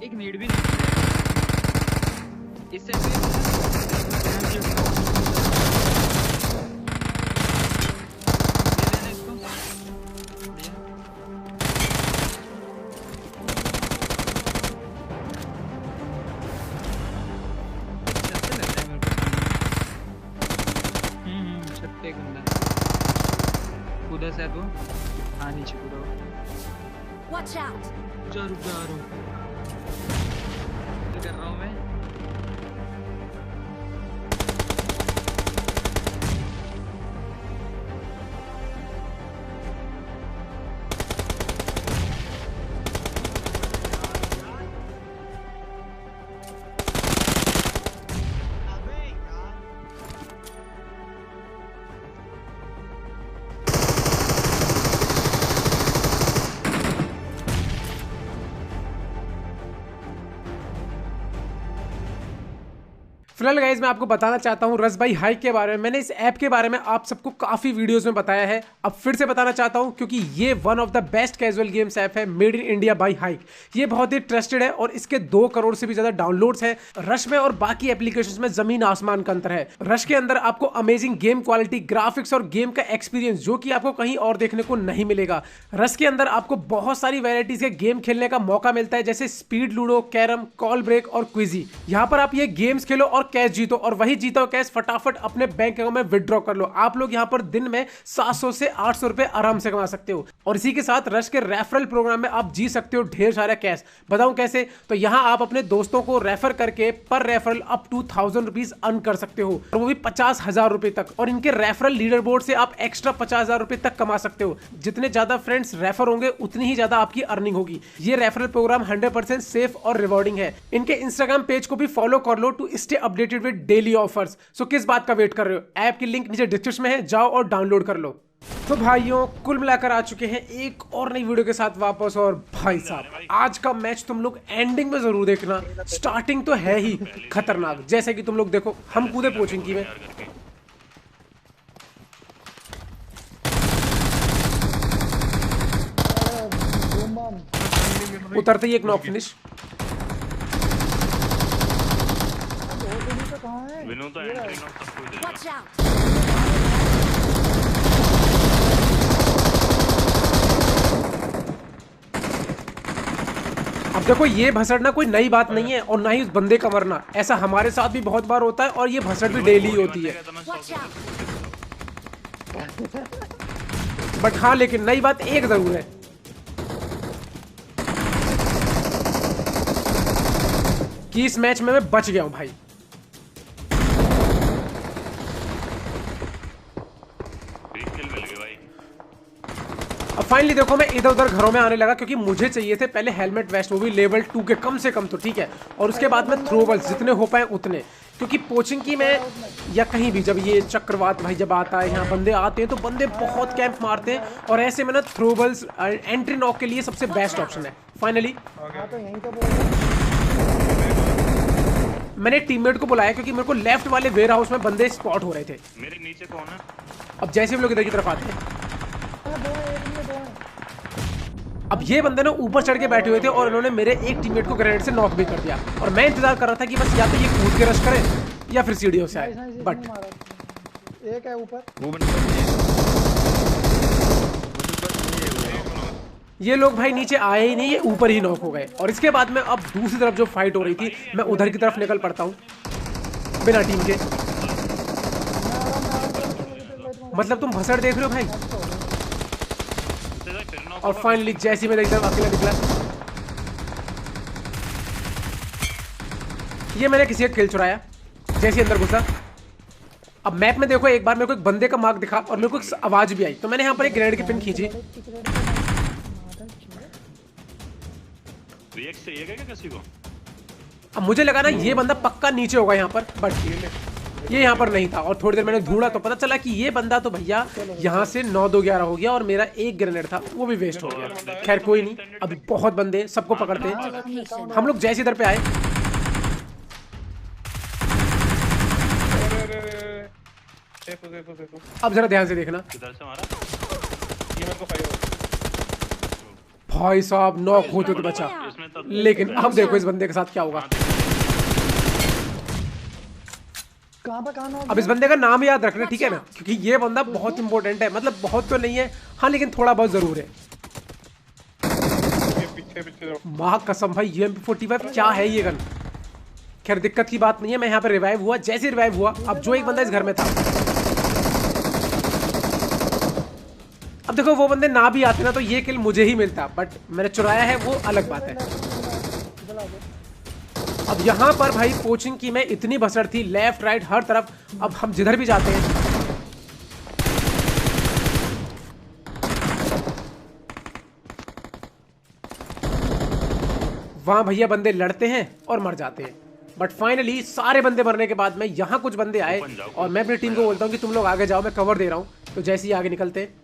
एक नीड भी नहीं। इससे ले लेना इसको। बढ़िया। छत पे लगता है मेरे को। छत पे एक बंदा कूदा से वो। हाँ नीचे कूदा वो। Watch out! रुक जा रहा हूँ। कर रहा हूँ मैं। फिलहाल गाइज मैं आपको बताना चाहता हूँ रस भाई हाइक के बारे में। मैंने इस ऐप के बारे में आप सबको काफी वीडियोस में बताया है, अब फिर से बताना चाहता हूँ क्योंकि ये one of the best casual games app है made in India by Hike. ये बहुत ही ट्रस्टेड है और इसके 2 करोड़ से भी ज्यादा डाउनलोड्स हैं। रश में और बाकी एप्लीकेशंस में जमीन आसमान का अंतर है। रश के अंदर आपको अमेजिंग गेम क्वालिटी, ग्राफिक्स और गेम का एक्सपीरियंस जो कि आपको कहीं और देखने को नहीं मिलेगा। रश के अंदर आपको बहुत सारी वेराइटीज के गेम खेलने का मौका मिलता है, जैसे speed ludo, carrom, call break और क्विजी। यहाँ पर आप ये गेम्स खेलो और कैश जीतो और वही जीता हुआ कैश फटाफट अपने बैंक अकाउंट में विड्रॉ कर लो। आप लोग यहाँ पर दिन में 700 से 800 रुपए आराम से कमा सकते हो और इसी के साथ रश के रेफरल प्रोग्राम में आप जीत सकते हो ढेर सारा कैश। बताऊं कैसे? तो यहाँ आप अपने दोस्तों को रेफर करके पर referral up to 1000 rupees earn कर सकते हो और वो भी 50,000 रुपए तक। और इनके रेफरल लीडर बोर्ड से आप एक्स्ट्रा 50,000 रुपए तक कमा सकते हो। जितने ज्यादा फ्रेंड्स रेफर होंगे उतनी ही ज्यादा आपकी अर्निंग होगी। ये रेफरल प्रोग्राम 100% सेफ और रिवॉर्डिंग है। इनके इंस्टाग्राम पेज को भी फॉलो कर लो to stay updated with daily offers. So किस बात का वेट कर रहे हो? ऐप की लिंक नीचे डिस्क्रिप्शन में है, जाओ और डाउनलोड कर लो। तो भाइयों कुल मिलाकर आ चुके हैं एक और नई वीडियो के साथ वापस। और भाई साहब आज का मैच तुम लोग एंडिंग में जरूर देखना। स्टार्टिंग तो है ही खतरनाक, जैसे कि तुम लोग देखो हम कूदे पोचिंकी में, उतरते ही एक नॉक फिनिश। विनू तो एंट्री नॉक सबको दे देगा। Watch out! अब देखो ये भसड़ना कोई नई बात नहीं है और ना ही उस बंदे का मरना। ऐसा हमारे साथ भी बहुत बार होता है और ये भसड़ भी डेली होती है। Watch out! बट हाँ लेकिन नई बात एक जरूर है, कि इस मैच में मैं बच गया हूं भाई। अब फाइनली देखो मैं इधर उधर घरों में आने लगा क्योंकि मुझे चाहिए थे पहले हेलमेट वेस्ट, वो भी लेवल 2 के कम से कम तो ठीक है, और उसके बाद में थ्रोबल्स जितने हो पाए उतने। क्योंकि पोचिंकी में या कहीं भी जब ये चक्रवात भाई जब आता है, यहाँ बंदे आते हैं तो बंदे बहुत कैंप मारते हैं और ऐसे में ना थ्रोबल्स एंट्री नॉक के लिए सबसे बेस्ट ऑप्शन है। फाइनली मैंने टीममेट को बुलाया क्योंकि मेरे को लेफ्ट वाले वेयर हाउस में बंदे स्पॉट हो रहे थे। मेरे नीचे कौन है? अब जैसे हम लोग इधर की तरफ आते हैं, अब ये बंदे ना ऊपर चढ़ के बैठे हुए थे और इन्होंने मेरे एक टीममेट को ग्रेनेड से नॉक भी कर दिया और मैं इंतजार कर रहा था कि बस या तो ये कूद के रश करे या फिर सीढ़ियों से आए। बट एक है ऊपर, ये लोग भाई नीचे आए ही नहीं, ये ऊपर ही नॉक हो गए। और इसके बाद में अब दूसरी तरफ जो फाइट हो रही थी मैं उधर की तरफ निकल पड़ता हूँ बिना टीम के। मतलब तुम भसड़ देख रहे हो भाई। और फाइनली जैसी मैं एकदम अकेला निकला, ये मैंने किसी का किल चुराया जैसे अंदर घुसा। अब मैप में देखो एक बार मेरे को एक बंदे का मार्क दिखा और मेरे को एक आवाज भी आई, तो मैंने यहाँ पर एक ग्रेनेड की पिन खींची। रिएक्ट चाहिए क्या किसी को? अब मुझे लगा ना ये बंदा पक्का नीचे होगा यहाँ पर, बट ये यहाँ पर नहीं था। और थोड़ी देर मैंने ढूंढा तो पता चला कि ये बंदा तो भैया यहाँ से 9-2-11 हो गया और मेरा एक ग्रेनेड था वो भी वेस्ट हो गया। खैर कोई नहीं, अभी बहुत बंदे, सबको पकड़ते हैं। हम लोग जैसे इधर पे आए, अब जरा ध्यान से देखना। किधर से मारा? ये मेरे को फायर भाई साहब नॉक होते तो बचा, इसमें तब लेकिन अब देखो इस बंदे के साथ क्या होगा। कहाँ अब इस बंदे का नाम याद रखना, ठीक है ना, क्योंकि ये बंदा बहुत इंपॉर्टेंट है। मतलब बहुत तो नहीं है हाँ, लेकिन थोड़ा बहुत जरूर है। माँ कसम भाई UMP45 क्या है ये गन। खैर दिक्कत की बात नहीं है, मैं यहाँ पे रिवाइव हुआ। जैसे रिवाइव हुआ, अब जो एक बंदा इस घर में था, अब देखो वो बंदे ना भी आते ना तो ये किल मुझे ही मिलता, बट मैंने चुराया है वो अलग बात है। अब यहाँ पर भाई कोचिंग की मैं इतनी भसड़ थी, लेफ्ट राइट हर तरफ। अब हम जिधर भी जाते हैं वहां भैया बंदे लड़ते हैं और मर जाते हैं। बट फाइनली सारे बंदे मरने के बाद में यहाँ कुछ बंदे आए और मैं अपनी टीम को बोलता हूँ कि तुम लोग आगे जाओ, मैं कवर दे रहा हूँ। तो जैसे ही आगे निकलते हैं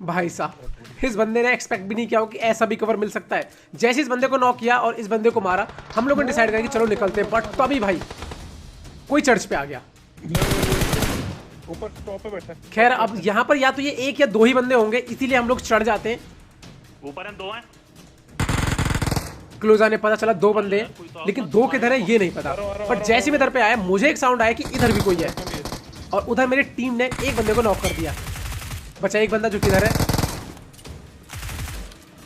भाई साहब इस बंदे ने एक्सपेक्ट भी नहीं किया हो कि ऐसा भी कवर मिल सकता है। जैसे इस बंदे को नॉक किया और इस बंदे को मारा, हम लोगों ने डिसाइड किया कि चलो निकलते हैं। बट तभी भाई कोई चर्च पे आ गया। ऊपर टॉप पे बैठा है। खैर अब यहाँ पर या तो ये एक या दो ही बंदे होंगे, इसीलिए हम लोग चढ़ जाते हैं। ऊपर हैं, 2 हैं। क्लोज आने पता चला 2 बंदे हैं, लेकिन 2 किधर है ये नहीं पता। बट जैसे मैं इधर पे आया, मुझे एक साउंड आया कि इधर भी कोई है, और उधर मेरी टीम ने एक बंदे को नॉक कर दिया। बचा एक बंदा जो किधर है।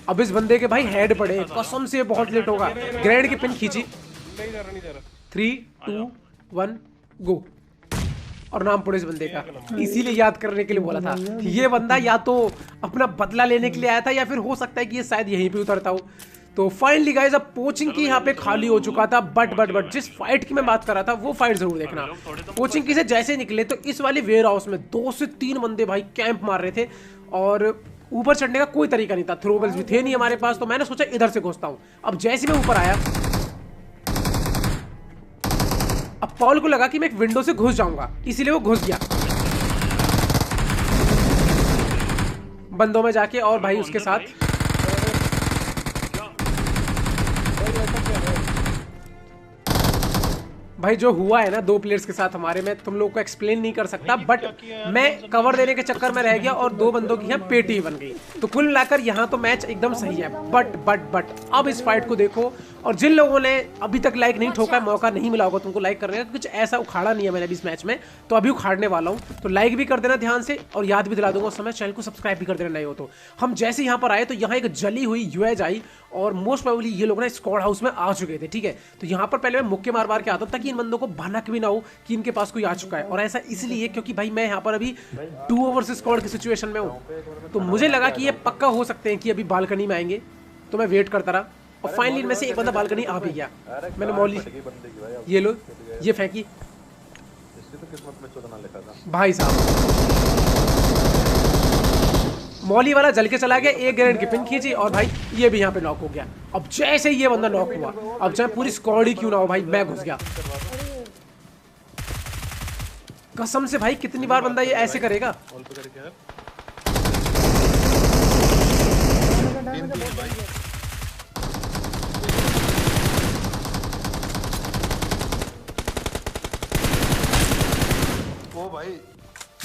अब इस बंदे के भाई हेड पड़े, कसम से बहुत लेट होगा। ग्रेनेड की पिन खींची, नहीं जा रहा 3 2 1 गो, और नाम पड़े इस बंदे का। इसीलिए याद करने के लिए बोला था। ये बंदा या तो अपना बदला लेने के लिए आया था, या फिर हो सकता है कि ये शायद यहीं पे उतरता हो। तो फाइनली गाइस अब कोचिंग की यहाँ पे खाली हो चुका था। बट जिस फाइट की मैं बात कर रहा था वो फाइट जरूर देखना। कोचिंग की से जैसे निकले तो इस वाले वेयर हाउस में 2 से 3 बंदे भाई कैंप मार रहे थे, और ऊपर चढ़ने का कोई तरीका नहीं था। थ्रोबल्स भी थे नहीं हमारे पास, तो मैंने सोचा इधर से घुसता हूँ। अब जैसे मैं ऊपर आया, अब पॉल को लगा कि मैं एक विंडो से घुस जाऊंगा, इसीलिए वो घुस गया बंदों में जाके, और भाई उसके साथ भाई जो हुआ है ना 2 प्लेयर्स के साथ हमारे में, तुम लोगों को एक्सप्लेन नहीं कर सकता। बट मैं कवर देने के चक्कर में रह गया और 2 बंदों की यहाँ पेटी बन गई। तो कुल मिलाकर यहाँ तो मैच एकदम सही है। बट अब इस फाइट को देखो, और जिन लोगों ने अभी तक लाइक नहीं ठोका है, मौका नहीं मिला होगा तुमको लाइक करने का, कुछ ऐसा उखाड़ा नहीं है मैंने अभी इस मैच में, तो अभी उखाड़ने वाला हूँ। तो लाइक भी कर देना ध्यान से, और याद भी दिला दूंगा उस समय, चैनल को सब्सक्राइब भी कर देना नहीं हो तो। हम जैसे यहाँ पर आए तो यहाँ एक जली हुई यूएज आई, और मोस्ट प्रोबेबली ये लोग ना स्क्वाड हाउस में आ चुके थे, ठीक है। तो यहाँ पर पहले मैं मुक्के मार के आता हूँ, ताकि इन बंदों को भनक भी ना हो कि इनके पास कोई आ चुका है। और ऐसा इसलिए क्योंकि भाई मैं यहाँ पर अभी 2 वर्सेस स्क्वाड की सिचुएशन में हूँ, तो मुझे लगा कि ये पक्का हो सकते हैं कि अभी बालकनी में आएंगे, तो मैं वेट करता रहा। और फाइनली इनमें से एक बंदा बालकनी आ भी गया। मैंने मौली ये लो ये फेंकी भाई साहब, मौली वाला जल के चला गया, एक ग्रेनेड की पिन खींची, और भाई ये भी यहाँ पे नॉक हो गया। अब जैसे ही ये बंदा नॉक हुआ, अब चाहे पूरी स्क्वाड ही क्यों ना हो भाई, मैं घुस गया। कसम से भाई कितनी बार बंदा ये ऐसे करेगा।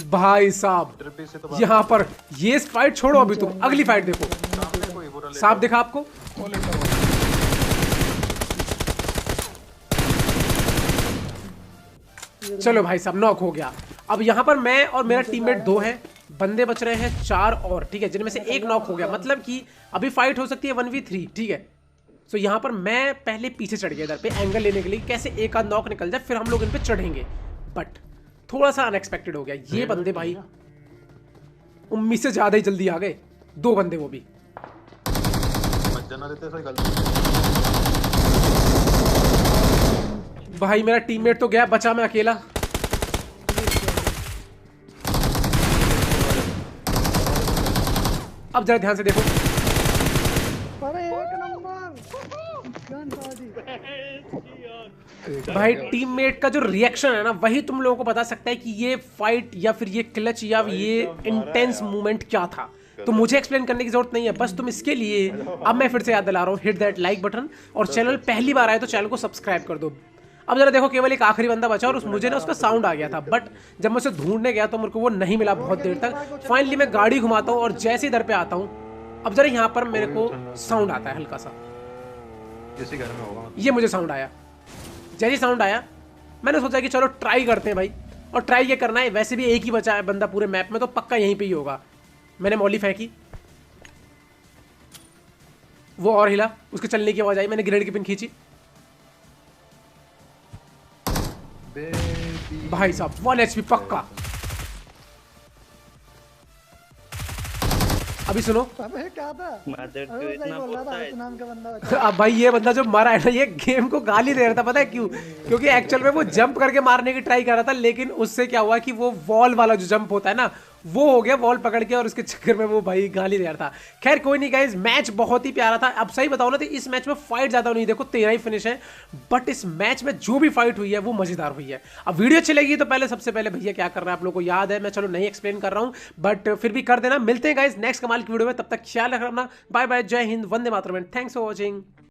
भाई साहब यहाँ पर ये फाइट छोड़ो, अभी तुम अगली फाइट देखो। सांप दिखा आपको, चलो भाई साहब नॉक हो गया। अब यहाँ पर मैं और मेरा टीममेट 2 हैं, बंदे बच रहे हैं 4 और, ठीक है, जिनमें से एक नॉक हो गया। मतलब कि अभी फाइट हो सकती है 1v3, ठीक है। सो यहाँ पर मैं पहले पीछे चढ़ गया इधर पे एंगल लेने के लिए, कैसे एक आध नॉक निकल जाए, फिर हम लोग इन पे चढ़ेंगे। बट थोड़ा सा अनएक्सपेक्टेड हो गया। ये बंदे भाई उम्मीद से ज्यादा ही जल्दी आ गए, 2 बंदे वो भी। भाई मेरा टीममेट तो गया, बचा मैं अकेला। अब जरा ध्यान से देखो, अरे एक नंबर गन बाजी। भाई टीममेट का जो रिएक्शन है ना, वही तुम लोगों को बता सकता है कि ये फाइट या फिर ये क्लच या ये इंटेंस मूवमेंट क्या था। तो मुझे एक्सप्लेन करने की जरूरत नहीं है, बस तुम इसके लिए अब मैं फिर से याद दिला रहा हूँ, हिट दैट लाइक बटन, और चैनल पहली बार आए तो चैनल को सब्सक्राइब कर दो। अब जरा देखो केवल एक आखिरी बंदा बचा और मुझे ना उसका साउंड आ गया था, बट जब मैं उसे ढूंढने गया तो मेरे को वो नहीं मिला बहुत देर तक। फाइनली मैं गाड़ी घुमाता हूँ और जैसे इधर पे आता हूँ, अब जरा यहाँ पर मेरे को साउंड आता है हल्का सा, किसी घर में होगा। ये मुझे साउंड आया। जैसे साउंड आया मैंने सोचा कि चलो ट्राई करते हैं भाई, और ट्राई ये करना है, वैसे भी एक ही बचा है बंदा पूरे मैप में तो पक्का यहीं पे ही होगा। मैंने मौली फेंकी, वो और हिला, उसके चलने की आवाज आई, मैंने ग्रेनेड की पिन खींची, भाई साहब 1 HP पक्का। अभी सुनो, अबे क्या था? मदर अबे तो सही इतना बोल रहा था, बोलता है। इस नाम का बंदा बचा। अब भाई ये बंदा जो मारा है ना, ये गेम को गाली दे रहा था, पता है क्यों? क्योंकि एक्चुअल में वो जंप करके मारने की ट्राई कर रहा था, लेकिन उससे क्या हुआ कि वो वॉल वाला जो जंप होता है ना, वो हो गया वॉल पकड़ के, और उसके चक्कर में वो भाई गाली दे रहा था। खैर कोई नहीं गाइस, मैच बहुत ही प्यारा था। अब सही बताओ ना तो इस मैच में फाइट ज्यादा नहीं, देखो 13 ही फिनिश है, बट इस मैच में जो भी फाइट हुई है वो मजेदार हुई है। अब वीडियो अच्छी लगी तो पहले सबसे पहले भैया क्या कर रहा है आप लोगों को याद है, मैं चलो नहीं एक्सप्लेन कर रहा हूं, बट फिर भी कर देना। मिलते हैं गाइस नेक्स्ट कमाल की वीडियो में, तब तक ख्याल रखना। बाय बाय, जय Hind, Vande Mataram, thanks for watching.